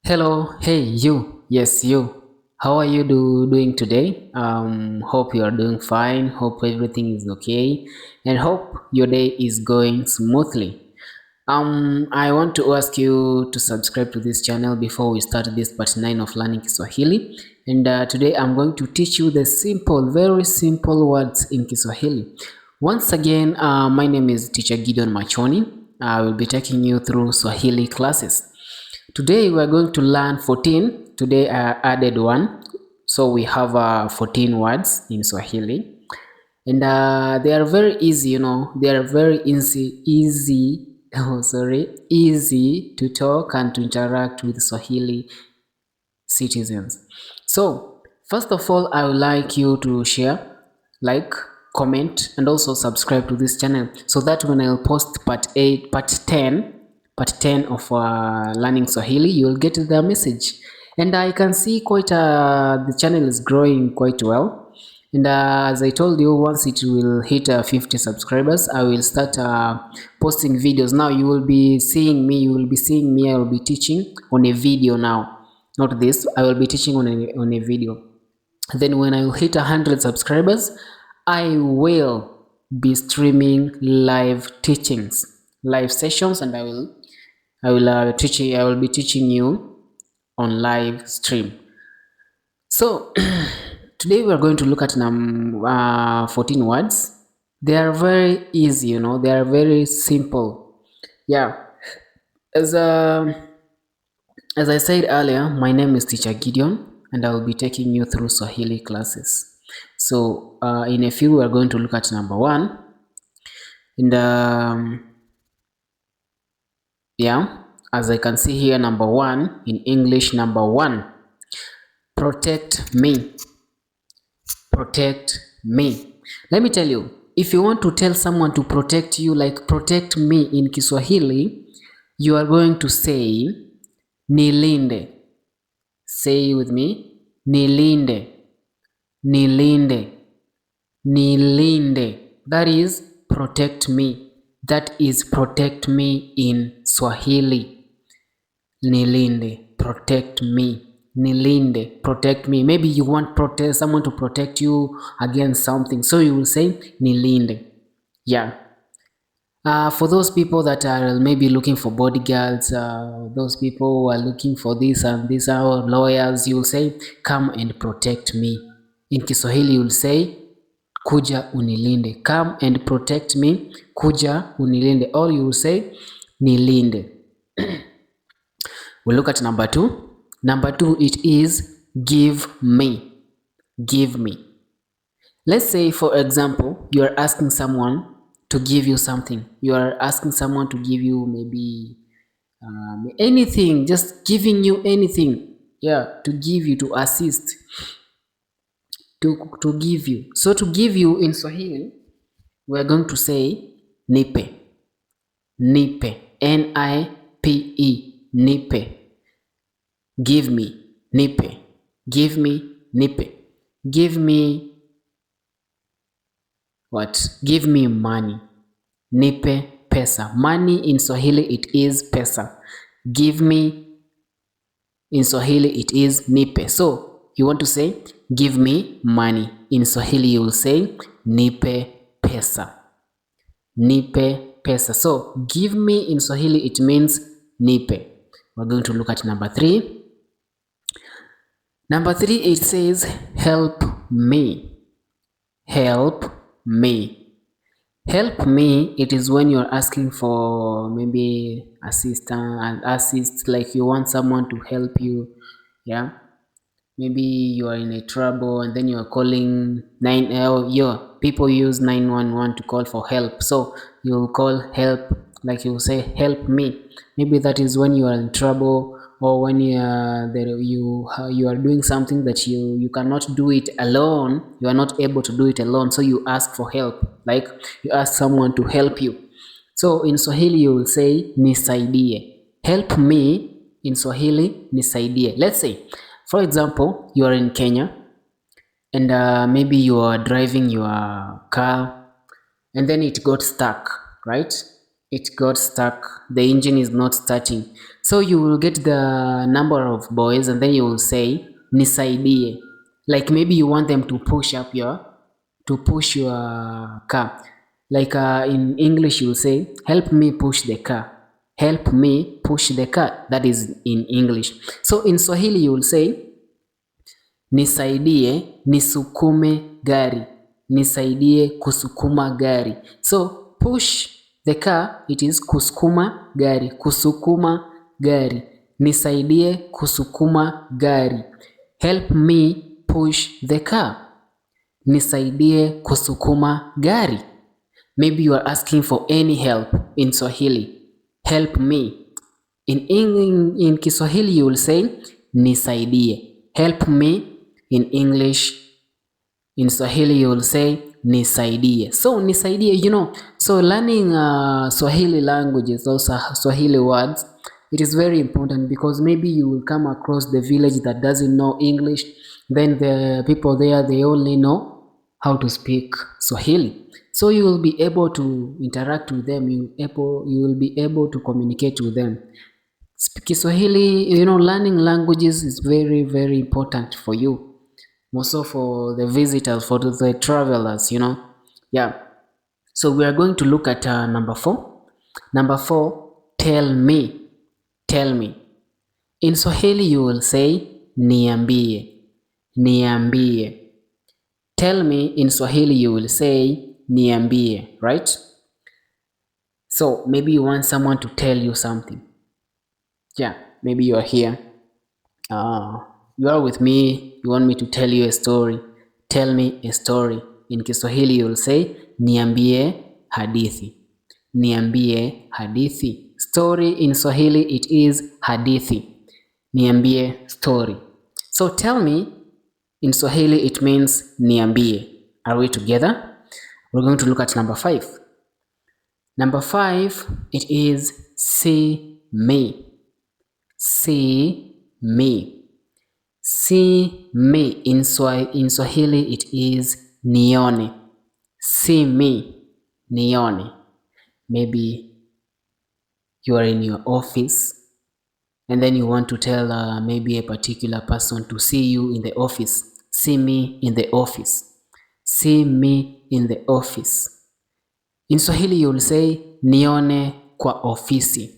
Hello, hey you. Yes, you. How are you doing today? Hope you are doing fine. Hope everything is okay, and hope your day is going smoothly. I want to ask you to subscribe to this channel before we start this part 9 of learning Kiswahili. And today I'm going to teach you the simple, very simple words in Kiswahili. Once again, my name is Teacher Gideon Machoni. I will be taking you through Swahili classes. Today we are going to learn 14. Today I added one. So we have 14 words in Swahili. And they are very easy, they are very easy, easy to talk and to interact with Swahili citizens. So first of all, I would like you to share, like, comment, and also subscribe to this channel so that when I'll post part 10 of learning Swahili, you'll get the message. And I can see quite the channel is growing quite well. And as I told you, once it will hit 50 subscribers, I will start posting videos. Now you will be seeing me, I will be teaching on a video now. Not this, I will be teaching on a video. Then when I will hit 100 subscribers, I will be streaming live teachings, live sessions, and I will be teaching you on live stream. So today we are going to look at 14 words. They are very easy, they are very simple. Yeah, as I said earlier, my name is Teacher Gideon, and I will be taking you through Swahili classes. So in a few, we are going to look at number 1. And yeah, as I can see here, number 1 in English, number 1, protect me. Protect me. Let me tell you, if you want to tell someone to protect you, like protect me in Kiswahili, you are going to say nilinde. Say with me, nilinde, nilinde, nilinde. That is protect me. That is protect me in Swahili. Nilinde, protect me. Nilinde, protect me. Maybe you want someone to protect you against something, so you will say nilinde. Yeah. For those people that are maybe looking for bodyguards, those people who are looking for this and this, are lawyers, you will say come and protect me. In Kiswahili you will say kuja unilinde. Come and protect me, kuja unilinde. Or you will say nilinde. We'll look at number 2. Number 2, it is give me. Give me. Let's say, for example, you are asking someone to give you something. You are asking someone to give you maybe anything, just giving you anything. Yeah, to give you, to assist, to give you. So to give you in Swahili, we are going to say nipe. Nipe. N-I-P-E. Nipe. Give me, nipe. Give me, nipe. Give me what? Give me money. Nipe pesa. Money in Swahili it is pesa. Give me in Swahili it is nipe. So you want to say give me money. In Swahili you will say nipe pesa. Nipe pesa. So give me in Swahili it means nipe. We're going to look at number 3. Number 3, it says help me. Help me. Help me, it is when you're asking for maybe assist, like you want someone to help you. Yeah, maybe you are in a trouble and then you are calling people use 911 to call for help, so you'll call help, like you say help me. Maybe that is when you are in trouble, or when you are doing something that you cannot do it alone, you are not able to do it alone, so you ask for help, like you ask someone to help you. So in Swahili you will say nisaidie. Help me in Swahili nisaidie. Let's say, for example, you are in Kenya and maybe you are driving your car and then it got stuck, right? It got stuck. The engine is not starting. So you will get the number of boys and then you will say nisaidie. Like maybe you want them to push your car. Like in English you will say help me push the car. Help me push the car. That is in English. So in Swahili you will say nisaidie nisukume gari. Nisaidie kusukuma gari. So push the car, it is kusukuma gari. Kusukuma gari. Nisaidie kusukuma gari. Help me push the car. Nisaidie kusukuma gari. Maybe you are asking for any help in Swahili. Help me. In Kiswahili you will say nisaidie. Help me. In English, in Swahili you will say nisaidie. So nisaidie, so learning Swahili languages, also Swahili words, it is very important because maybe you will come across the village that doesn't know English. Then the people there, they only know how to speak Swahili. So you will be able to interact with them. You will be able to communicate with them. Kiswahili, learning languages is very, very important for you. Also for the visitors, for the travelers, yeah. So we are going to look at number 4. Number 4, tell me. Tell me. In Swahili you will say niambie. Niambie. Tell me in Swahili you will say niambie, right? So maybe you want someone to tell you something. Yeah, maybe you are here. You are with me, you want me to tell you a story. Tell me a story. In Kiswahili you will say niambie hadithi. Niambie hadithi. Story in Swahili it is hadithi. Niambie story. So tell me in Swahili it means niambie. Are we together? We're going to look at number 5. Number 5, it is see me. See me. See me in Swahili it is nione. See me, nione. Maybe you are in your office and then you want to tell maybe a particular person to see you in the office. See me in the office. See me in the office. In Swahili you will say nione kwa ofisi.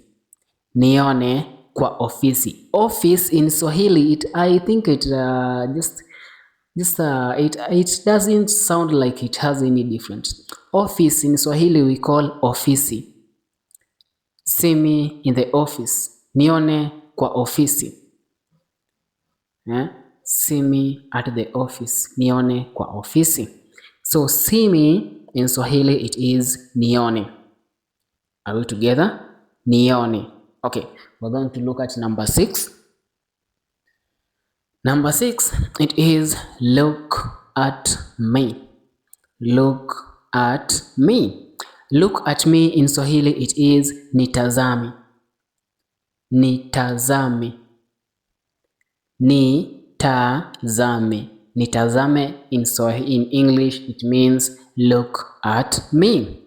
Nione kwa ofisi. Office in Swahili, I think it doesn't sound like it has any difference. Office in Swahili we call ofisi. See me in the office. Nione kwa ofisi. See me at the office. Nione kwa ofisi. So see me in Swahili it is nione. Are we together? Nione. Okay, we're going to look at number 6. Number 6, it is look at me. Look at me. Look at me in Swahili it is nitazame. Nitazame. Nitazame. Nitazame in English it means look at me.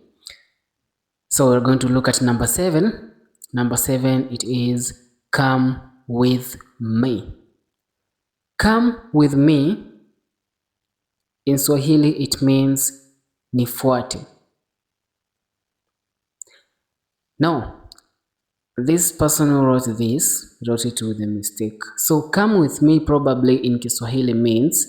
So we're going to look at number 7. Number 7, it is come with me. Come with me in Swahili it means nifuate. Now, this person who wrote this wrote it with a mistake. So come with me probably in Kiswahili means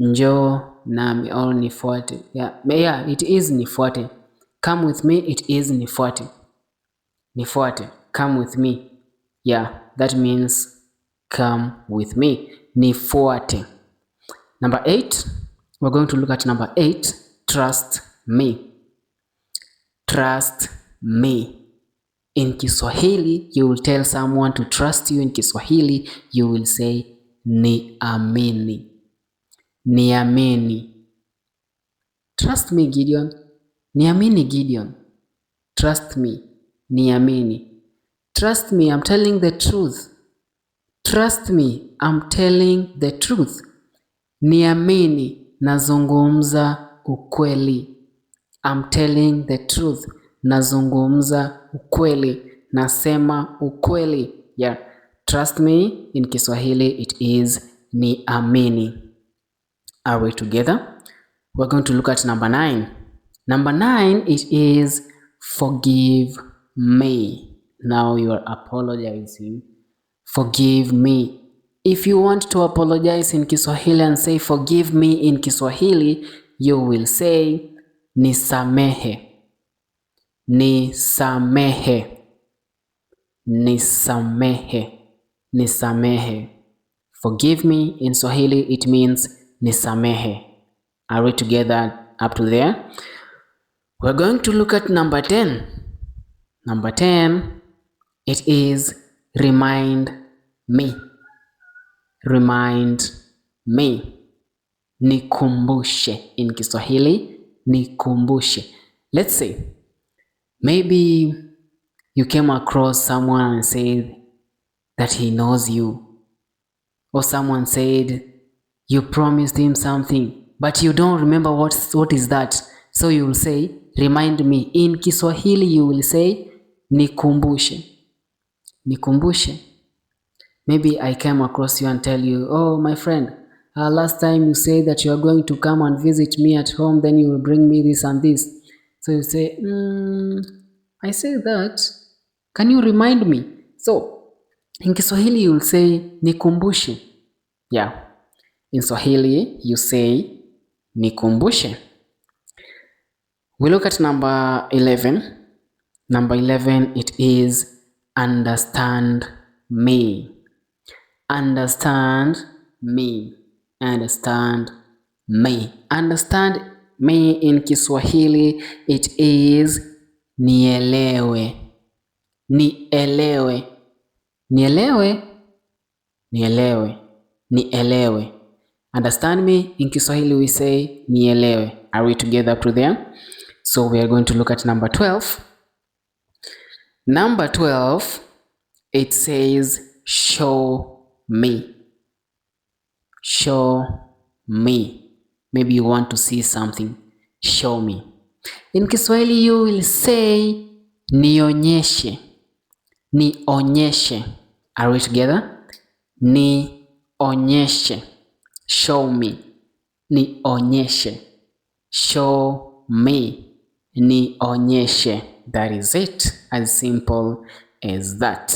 njoo nami or nifuate. Yeah, it is nifuate. Come with me, it is nifuate. Nifuate, come with me. Yeah, that means come with me. Nifuate. Number 8, we're going to look at number 8, trust me. Trust me. In Kiswahili, you will tell someone to trust you. In Kiswahili, you will say niamini. Niamini. Trust me, Gideon. Niamini, Gideon. Trust me. Niamini. Trust me, I'm telling the truth. Trust me, I'm telling the truth. Niamini, nazungumza ukweli. I'm telling the truth. nazungumza ukweli, nasema ukweli. Yeah. Trust me, in Kiswahili it is niamini. Are we together? We're going to look at number 9. Number 9, it is forgive me. Now you are apologizing. Forgive me. If you want to apologize in Kiswahili and say forgive me in Kiswahili, you will say nisamehe. Nisamehe. Nisamehe. Nisamehe. Forgive me in Swahili, it means nisamehe. Are we together up to there? We're going to look at number 10. Number 10, it is remind me. Remind me. Nikumbushe in Kiswahili, nikumbushe. Let's say, maybe you came across someone and said that he knows you. Or someone said you promised him something, but you don't remember what is that. So you will say, remind me. In Kiswahili you will say, nikumbushe. Nikumbushe. Maybe I came across you and tell you, oh my friend, last time you said that you are going to come and visit me at home, then you will bring me this and this. So you say, I say that. Can you remind me? So in Kiswahili you will say nikumbushe. Yeah. In Swahili you say nikumbushe. We look at number 11. Number 11, it is understand me. Understand me. Understand me. Understand me in Kiswahili, it is nielewe. Nielewe. Nielewe. Nielewe. Nielewe. Understand me in Kiswahili we say nielewe. Are we together up to there? So we are going to look at number 12. Number 12, it says show me. Show me. Maybe you want to see something. Show me. In Kiswahili you will say nionyeshe. Nionyeshe. Are we together? Nionyeshe. Show me. Nionyeshe. Show me. Nionyeshe. That is it. As simple as that.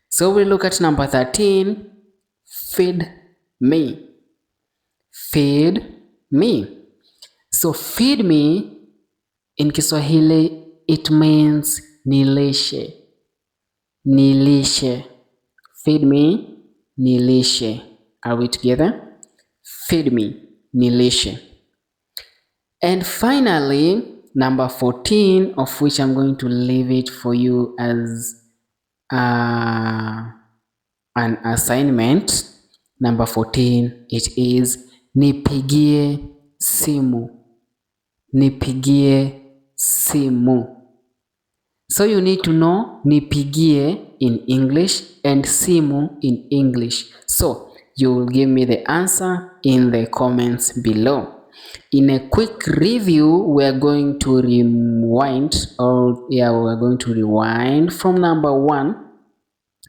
So we look at number 13. Feed me. Feed me. So feed me in Kiswahili it means nilishe. Nilishe. Feed me, nilishe. Are we together? Feed me, nilishe. And finally, number 14, of which I'm going to leave it for you as an assignment. Number 14, it is nipigie simu. Nipigie simu. So you need to know nipigie in English and simu in English. So you will give me the answer in the comments below. In a quick review, we're going to rewind from number 1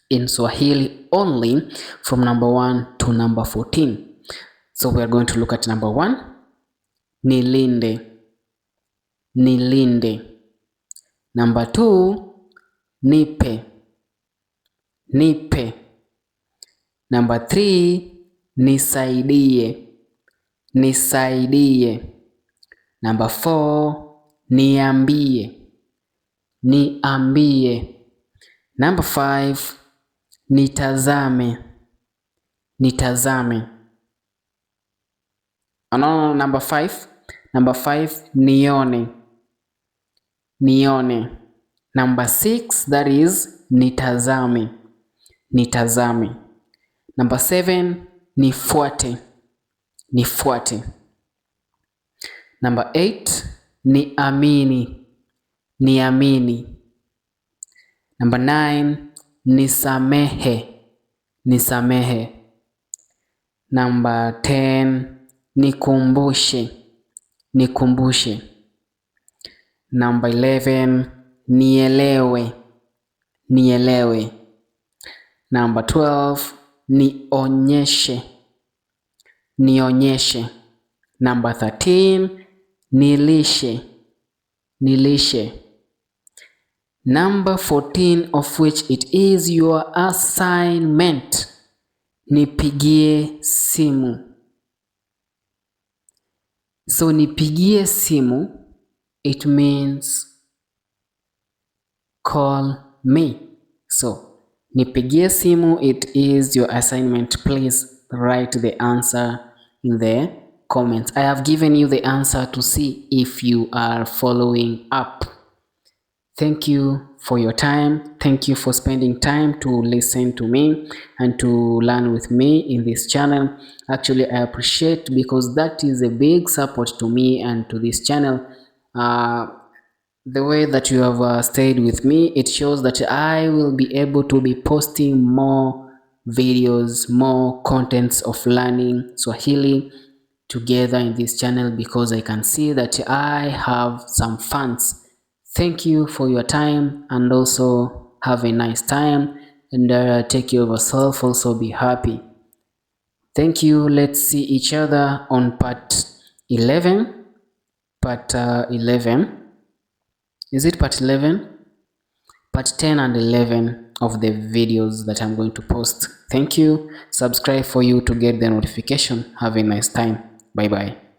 in Swahili only, from number 1 to number 14. So we're going to look at number 1. Nilinde. Nilinde. Number 2, nipe. Nipe. Number 3, nisaidie. Nisaidie. Number 4, niambie. Niambie. Number 5, nitazame. Nitazame. Number 5. Number 5, nione. Nione. Number 6, that is nitazame. Nitazame. Number 7, nifuate. Nifuate. Number 8, niamini. Niamini. Number 9, nisamehe. Nisamehe. Number 10, nikumbushe. Nikumbushe. Number 11, nielewe, nielewe. Number 12, nionyeshe, nionyeshe. Number 13, nilishe, nilishe. Number 14, of which it is your assignment, nipigie simu. So nipigie simu, it means call me. So nipigie simu, it is your assignment. Please write the answer in the comments. I have given you the answer to see if you are following up. Thank you for your time. Thank you for spending time to listen to me and to learn with me in this channel. Actually, I appreciate, because that is a big support to me and to this channel. The way that you have stayed with me, it shows that I will be able to be posting more videos, more contents of learning Swahili together in this channel, because I can see that I have some fans. Thank you for your time, and also have a nice time, and take care of yourself. Also be happy. Thank you. Let's see each other on part 11. Part 11. Is it part 11? Part 10 and 11 of the videos that I'm going to post. Thank you. Subscribe for you to get the notification. Have a nice time. Bye bye.